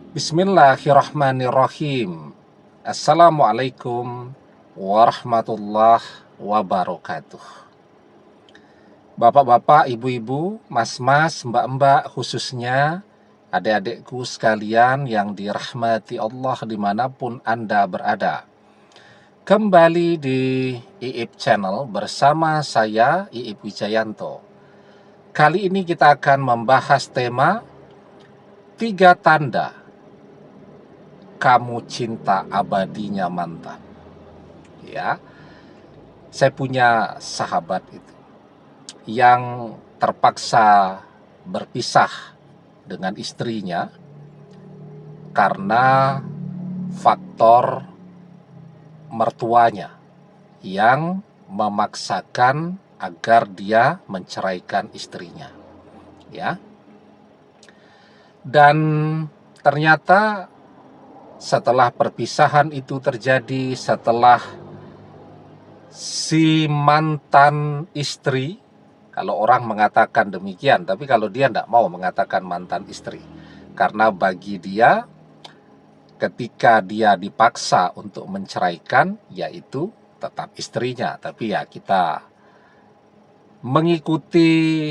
Bismillahirrahmanirrahim. Assalamualaikum warahmatullahi wabarakatuh. Bapak-bapak, ibu-ibu, mas-mas, mbak-mbak, khususnya adik-adikku sekalian yang dirahmati Allah dimanapun Anda berada. Kembali di IIP Channel bersama saya, IIP Wijayanto. Kali ini kita akan membahas tema 3 tanda kamu cinta abadinya mantan. Ya, saya punya sahabat itu yang terpaksa berpisah dengan istrinya karena faktor mertuanya yang memaksakan agar dia menceraikan istrinya. Ya. Dan ternyata setelah perpisahan itu terjadi, setelah si mantan istri, kalau orang mengatakan demikian, tapi kalau dia tidak mau mengatakan mantan istri, karena bagi dia ketika dia dipaksa untuk menceraikan, yaitu tetap istrinya. Tapi ya kita mengikuti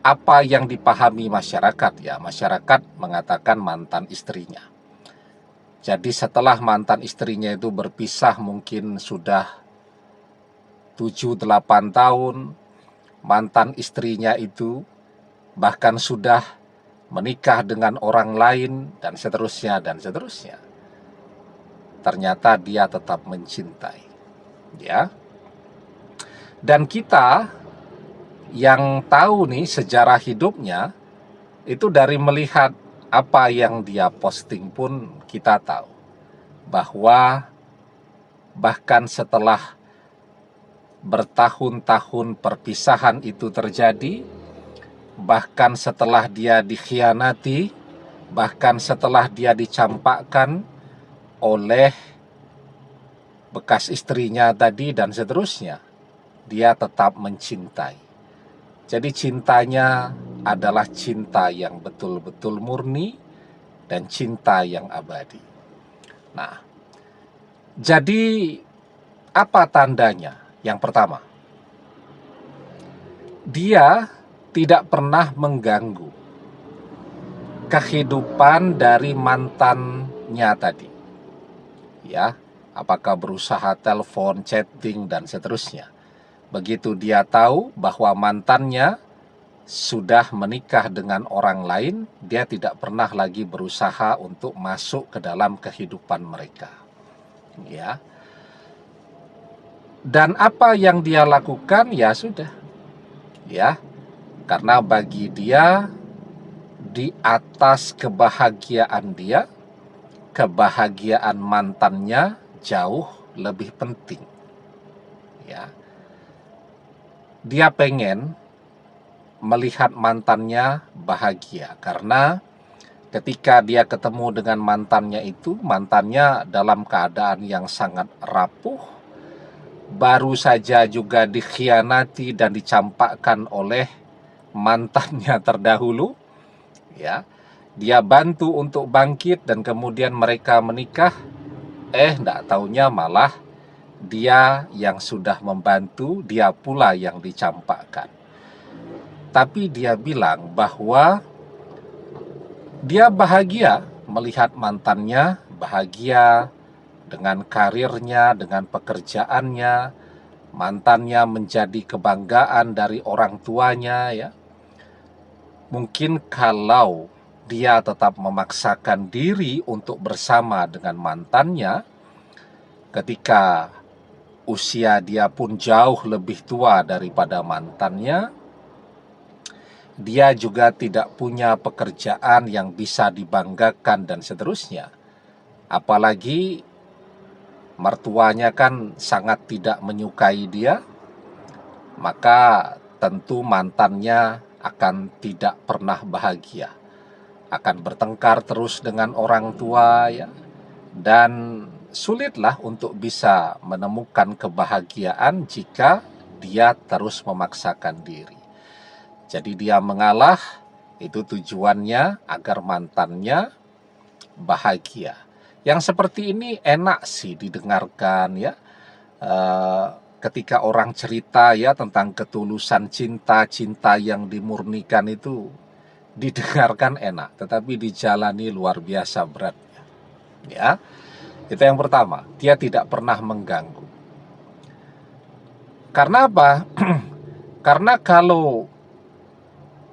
apa yang dipahami masyarakat, ya masyarakat mengatakan mantan istrinya. Jadi setelah mantan istrinya itu berpisah mungkin sudah 7-8 tahun, mantan istrinya itu bahkan sudah menikah dengan orang lain dan seterusnya dan seterusnya. Ternyata dia tetap mencintai, ya. Dan kita yang tahu nih sejarah hidupnya itu dari melihat apa yang dia posting pun kita tahu bahwa bahkan setelah bertahun-tahun perpisahan itu terjadi, bahkan setelah dia dikhianati, bahkan setelah dia dicampakkan oleh bekas istrinya tadi dan seterusnya, dia tetap mencintai. Jadi cintanya adalah cinta yang betul-betul murni dan cinta yang abadi. Nah, jadi apa tandanya? Yang pertama, dia tidak pernah mengganggu kehidupan dari mantannya tadi. Ya, apakah berusaha telepon, chatting, dan seterusnya. Begitu dia tahu bahwa mantannya sudah menikah dengan orang lain, dia tidak pernah lagi berusaha untuk masuk ke dalam kehidupan mereka. Ya. Dan apa yang dia lakukan ya sudah. Ya. Karena bagi dia di atas kebahagiaan dia, kebahagiaan mantannya jauh lebih penting. Ya. Dia pengen melihat mantannya bahagia karena ketika dia ketemu dengan mantannya itu, mantannya dalam keadaan yang sangat rapuh, baru saja juga dikhianati dan dicampakkan oleh mantannya terdahulu, ya. Dia bantu untuk bangkit dan kemudian mereka menikah. Enggak taunya malah dia yang sudah membantu, dia pula yang dicampakkan. Tapi dia bilang bahwa dia bahagia melihat mantannya bahagia dengan karirnya, dengan pekerjaannya, mantannya menjadi kebanggaan dari orang tuanya, ya. Mungkin kalau dia tetap memaksakan diri untuk bersama dengan mantannya, ketika usia dia pun jauh lebih tua daripada mantannya, dia juga tidak punya pekerjaan yang bisa dibanggakan dan seterusnya. Apalagi mertuanya kan sangat tidak menyukai dia, maka tentu mantannya akan tidak pernah bahagia, akan bertengkar terus dengan orang tua, ya, dan sulitlah untuk bisa menemukan kebahagiaan jika dia terus memaksakan diri. Jadi dia mengalah, itu tujuannya agar mantannya bahagia. Yang seperti ini enak sih didengarkan ya. Ketika orang cerita ya tentang ketulusan cinta, cinta yang dimurnikan itu didengarkan enak, tetapi dijalani luar biasa beratnya. Ya, itu yang pertama. Dia tidak pernah mengganggu. Karena apa? Karena kalau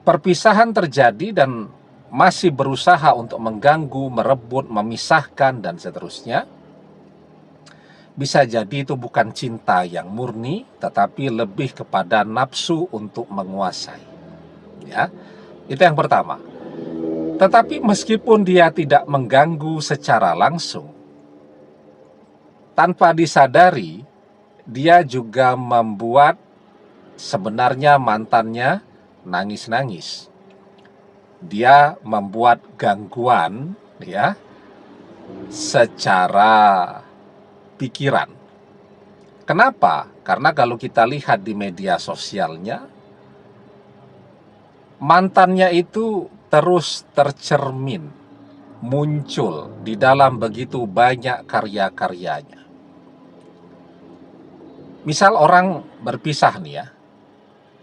perpisahan terjadi dan masih berusaha untuk mengganggu, merebut, memisahkan, dan seterusnya, bisa jadi itu bukan cinta yang murni, tetapi lebih kepada nafsu untuk menguasai. Ya, itu yang pertama. Tetapi meskipun dia tidak mengganggu secara langsung, tanpa disadari, dia juga membuat sebenarnya mantannya nangis-nangis. Dia membuat gangguan ya secara pikiran. Kenapa? Karena kalau kita lihat di media sosialnya, mantannya itu terus tercermin, muncul di dalam begitu banyak karya-karyanya. Misal orang berpisah nih ya,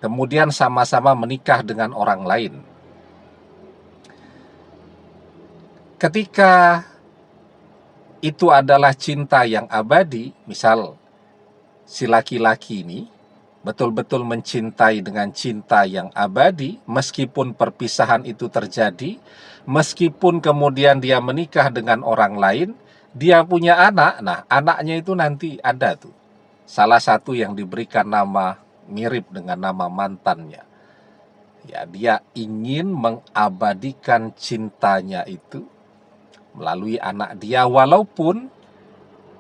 kemudian sama-sama menikah dengan orang lain. Ketika itu adalah cinta yang abadi, misal si laki-laki ini betul-betul mencintai dengan cinta yang abadi, meskipun perpisahan itu terjadi, meskipun kemudian dia menikah dengan orang lain, dia punya anak, nah anaknya itu nanti ada tuh, salah satu yang diberikan nama mirip dengan nama mantannya. Ya, dia ingin mengabadikan cintanya itu melalui anak dia, walaupun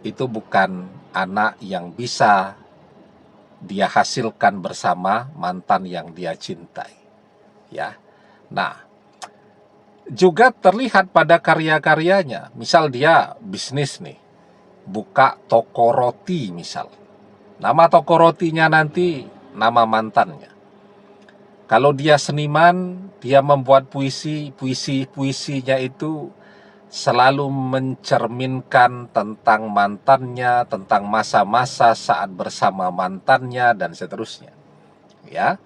itu bukan anak yang bisa dia hasilkan bersama mantan yang dia cintai. Ya. Nah, juga terlihat pada karya-karyanya. Misal dia bisnis nih, buka toko roti misal. Nama toko rotinya nanti nama mantannya. Kalau dia seniman, dia membuat puisinya itu selalu mencerminkan tentang mantannya, tentang masa-masa saat bersama mantannya, dan seterusnya. Ya,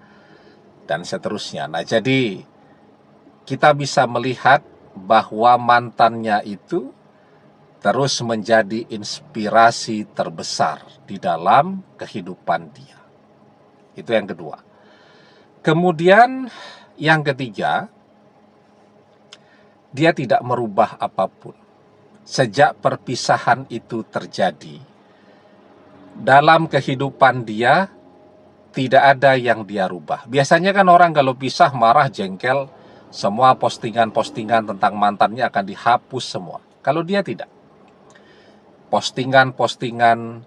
dan seterusnya. Nah, jadi kita bisa melihat bahwa mantannya itu terus menjadi inspirasi terbesar di dalam kehidupan dia. Itu yang kedua. Kemudian yang ketiga, dia tidak merubah apapun. Sejak perpisahan itu terjadi, dalam kehidupan dia tidak ada yang dia rubah. Biasanya kan orang kalau pisah marah, jengkel, semua postingan-postingan tentang mantannya akan dihapus semua. Kalau dia tidak. Postingan-postingan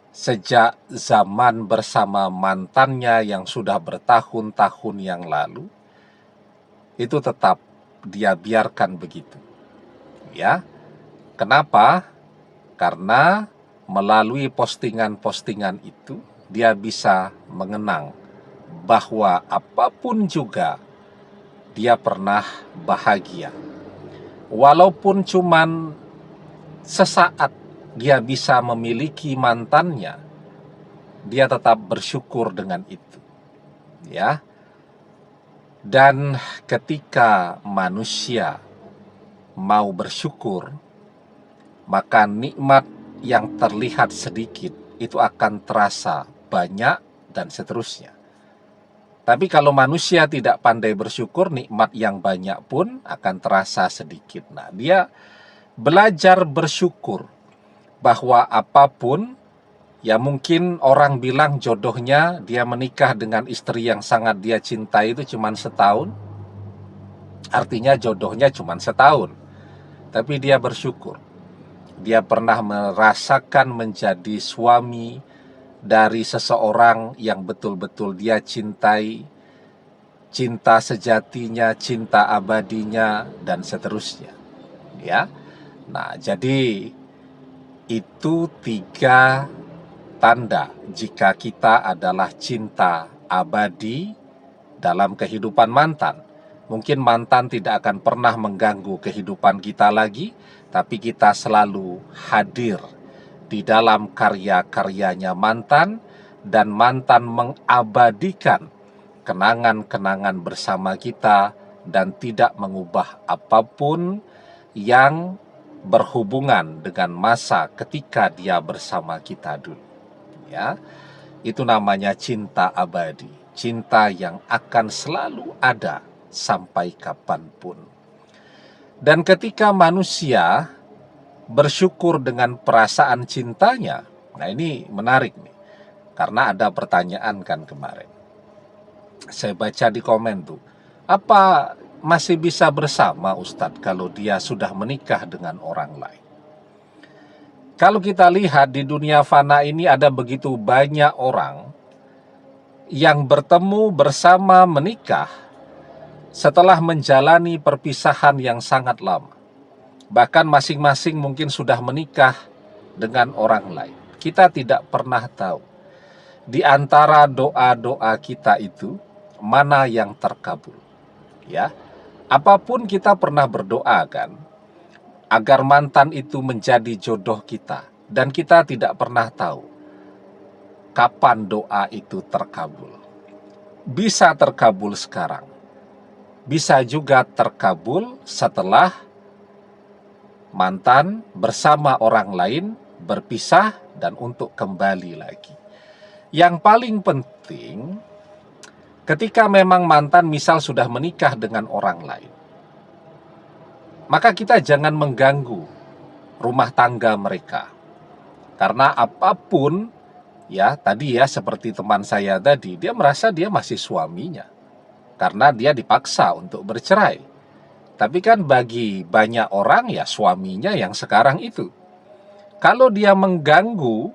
sejak zaman bersama mantannya yang sudah bertahun-tahun yang lalu, itu tetap dia biarkan begitu. Ya. Kenapa? Karena melalui postingan-postingan itu dia bisa mengenang bahwa apapun juga dia pernah bahagia. Walaupun cuman sesaat dia bisa memiliki mantannya, dia tetap bersyukur dengan itu. Ya. Dan ketika manusia mau bersyukur, maka nikmat yang terlihat sedikit itu akan terasa banyak dan seterusnya. Tapi kalau manusia tidak pandai bersyukur, nikmat yang banyak pun akan terasa sedikit. Nah, dia belajar bersyukur bahwa apapun, ya mungkin orang bilang jodohnya dia menikah dengan istri yang sangat dia cintai itu cuma setahun, artinya jodohnya cuma setahun. Tapi dia bersyukur. Dia pernah merasakan menjadi suami dari seseorang yang betul-betul dia cintai, cinta sejatinya, cinta abadinya, dan seterusnya. Ya, nah jadi itu 3 tanda jika kita adalah cinta abadi dalam kehidupan mantan. Mungkin mantan tidak akan pernah mengganggu kehidupan kita lagi, tapi kita selalu hadir di dalam karya-karyanya mantan, dan mantan mengabadikan kenangan-kenangan bersama kita dan tidak mengubah apapun yang berhubungan dengan masa ketika dia bersama kita dulu. Ya, itu namanya cinta abadi, cinta yang akan selalu ada sampai kapanpun. Dan ketika manusia bersyukur dengan perasaan cintanya, nah ini menarik nih, karena ada pertanyaan kan kemarin. Saya baca di komen tuh, apa masih bisa bersama Ustadz kalau dia sudah menikah dengan orang lain? Kalau kita lihat di dunia fana ini ada begitu banyak orang yang bertemu bersama menikah setelah menjalani perpisahan yang sangat lama. Bahkan masing-masing mungkin sudah menikah dengan orang lain. Kita tidak pernah tahu di antara doa-doa kita itu mana yang terkabul. Ya, apapun kita pernah berdoa kan, agar mantan itu menjadi jodoh kita, dan kita tidak pernah tahu kapan doa itu terkabul. Bisa terkabul sekarang, bisa juga terkabul setelah mantan bersama orang lain berpisah dan untuk kembali lagi. Yang paling penting, ketika memang mantan misal sudah menikah dengan orang lain, maka kita jangan mengganggu rumah tangga mereka. Karena apapun, ya tadi ya seperti teman saya tadi, dia merasa dia masih suaminya karena dia dipaksa untuk bercerai. Tapi kan bagi banyak orang ya suaminya yang sekarang itu. Kalau dia mengganggu,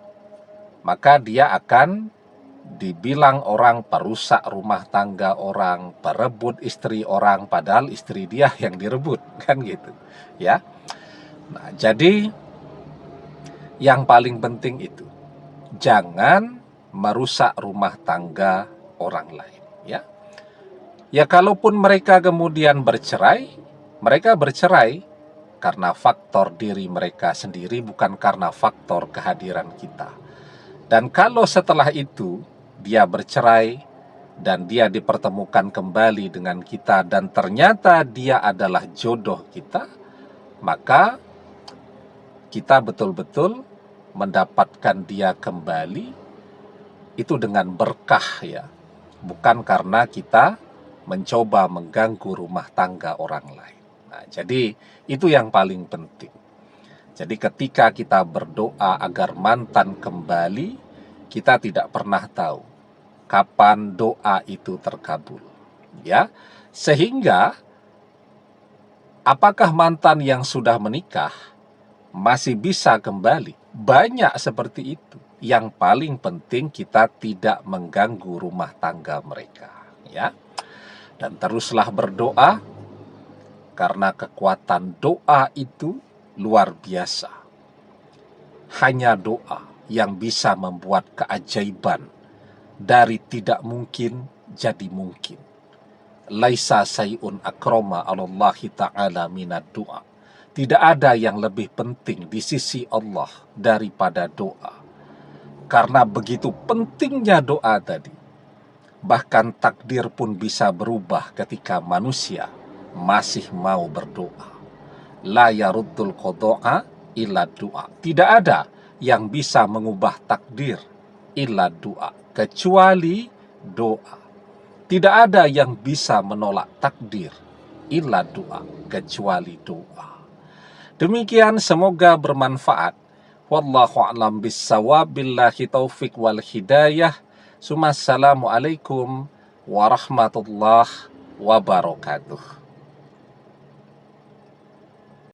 maka dia akan dibilang orang perusak rumah tangga orang, perebut istri orang, padahal istri dia yang direbut, kan gitu. Ya. Nah, jadi yang paling penting itu, jangan merusak rumah tangga orang lain, ya. Ya kalaupun mereka kemudian bercerai, mereka bercerai karena faktor diri mereka sendiri, bukan karena faktor kehadiran kita. Dan kalau setelah itu dia bercerai dan dia dipertemukan kembali dengan kita dan ternyata dia adalah jodoh kita, maka kita betul-betul mendapatkan dia kembali itu dengan berkah ya, bukan karena kita mencoba mengganggu rumah tangga orang lain. Nah, jadi itu yang paling penting. Jadi ketika kita berdoa agar mantan kembali, kita tidak pernah tahu kapan doa itu terkabul. Ya, sehingga apakah mantan yang sudah menikah masih bisa kembali? Banyak seperti itu. Yang paling penting kita tidak mengganggu rumah tangga mereka, ya. Dan teruslah berdoa, karena kekuatan doa itu luar biasa. Hanya doa yang bisa membuat keajaiban dari tidak mungkin jadi mungkin. Laisa sayun akrama alallahi ta'ala minad doa. Tidak ada yang lebih penting di sisi Allah daripada doa. Karena begitu pentingnya doa tadi, bahkan takdir pun bisa berubah ketika manusia masih mau berdoa. La yaruddul qada'a illa doa. Tidak ada yang bisa mengubah takdir illa doa, kecuali doa. Tidak ada yang bisa menolak takdir illa doa, kecuali doa. Demikian, semoga bermanfaat. Wallahu a'lam bissawab, billahi taufik wal hidayah. Assalamualaikum warahmatullahi wabarakatuh.